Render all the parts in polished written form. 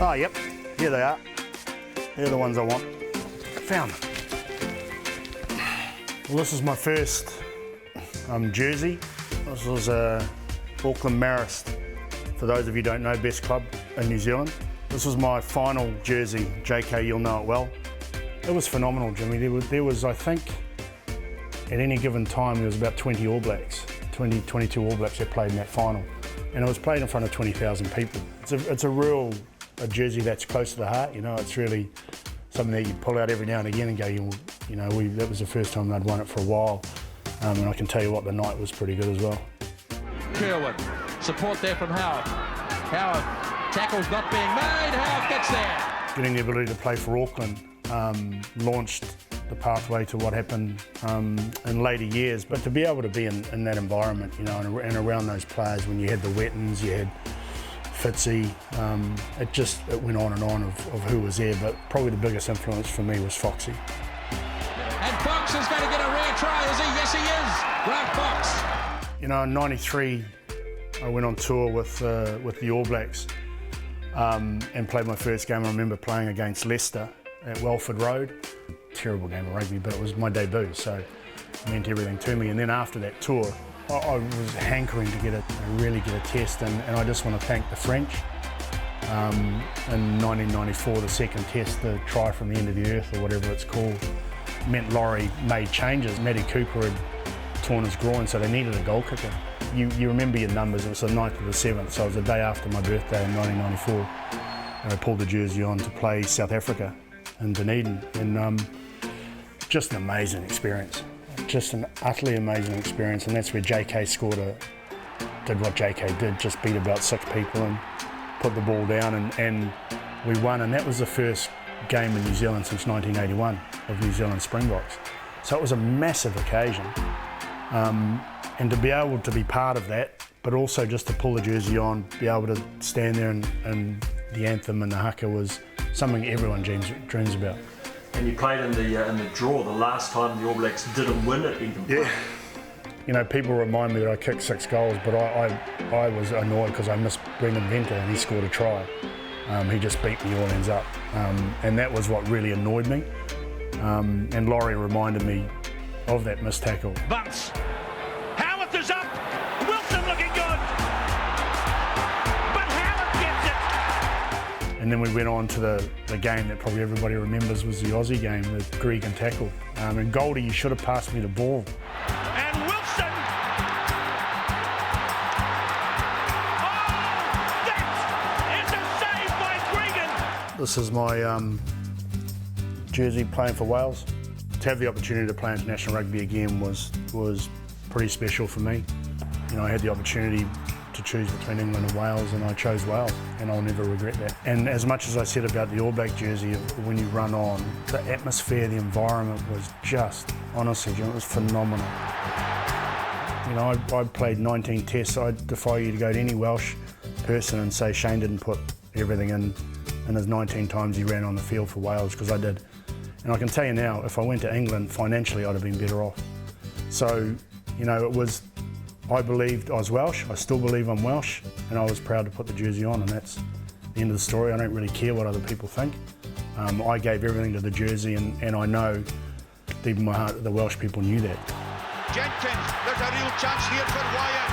Oh, yep, here they are. They're the ones I want. Found them. Well, this is my first jersey. This was Auckland Marist. For those of you who don't know, best club in New Zealand. This was my final jersey. JK, you'll know it well. It was phenomenal, Jimmy. There was, I think, at any given time, there was about 20 All Blacks, 22 All Blacks that played in that final. And it was played in front of 20,000 people. It's a real jersey that's close to the heart, you know. It's really something that you pull out every now and again and go, you know, that was the first time I'd won it for a while. And I can tell you what, the night was pretty good as well. Kerwin, support there from Howarth. Howarth, tackle's not being made, Howarth gets there. Getting the ability to play for Auckland launched the pathway to what happened in later years, but to be able to be in that environment, you know, and around those players, when you had the Wettons, you had Fitzy, it went on and on of who was there, but probably the biggest influence for me was Foxy. And Fox is going to get a rare try, is he? Yes, he is. Grant Fox. You know, in '93, I went on tour with the All Blacks and played my first game. I remember playing against Leicester at Welford Road. Terrible game of rugby, but it was my debut, so it meant everything to me. And then after that tour, I was hankering to really get a test, and I just want to thank the French. In 1994, the second test, the try from the end of the earth, or whatever it's called, meant Laurie made changes. Matty Cooper had torn his groin, so they needed a goal kicker. You remember your numbers, it was the 9th of the 7th, so it was the day after my birthday in 1994, and I pulled the jersey on to play South Africa in Dunedin, and just an amazing experience. Just an utterly amazing experience, and that's where JK did what JK did, just beat about 6 people and put the ball down, and we won, and that was the first game in New Zealand since 1981 of New Zealand Springboks. So it was a massive occasion, and to be able to be part of that, but also just to pull the jersey on, be able to stand there and the anthem and the haka was something everyone dreams about. And you played in the draw the last time the All Blacks didn't win at Eden Park. Yeah. You know, people remind me that I kicked 6 goals, but I was annoyed because I missed Brendan Venter and he scored a try. He just beat New Orleans up, and that was what really annoyed me. And Laurie reminded me of that missed tackle. Bunce. Howarth is up. Wilson looking good. But Howarth gets it. And then we went on to the game that probably everybody remembers was the Aussie game, the Gregan tackle. And Goldie, you should have passed me the ball. And Wilson. Oh, that is a save by Gregan. This is my jersey playing for Wales. To have the opportunity to play international rugby again was pretty special for me. You know, I had the opportunity to choose between England and Wales, and I chose Wales, and I'll never regret that. And as much as I said about the All Black jersey, when you run on, the atmosphere, the environment was just, honestly, it was phenomenal. You know, I played 19 tests. I defy you to go to any Welsh person and say Shane didn't put everything in his 19 times he ran on the field for Wales, because I did. And I can tell you now, if I went to England, financially I'd have been better off. So, you know, I believed I was Welsh, I still believe I'm Welsh, and I was proud to put the jersey on, and that's the end of the story. I don't really care what other people think. I gave everything to the jersey, and I know deep in my heart that the Welsh people knew that. Jenkins, there's a real chance here for Wyatt.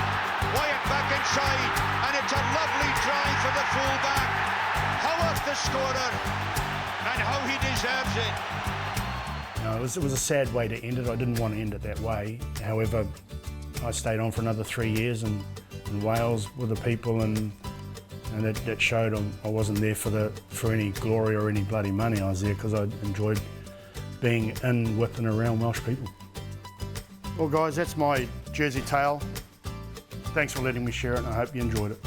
Wyatt back inside, and it's a lovely drive for the fullback. Howarth the scorer, and how he deserves it. It was a sad way to end it. I didn't want to end it that way. However, I stayed on for another 3 years in Wales with the people, and that showed I wasn't there for any glory or any bloody money. I was there because I enjoyed being in, with and around Welsh people. Well guys, that's my jersey tale. Thanks for letting me share it, and I hope you enjoyed it.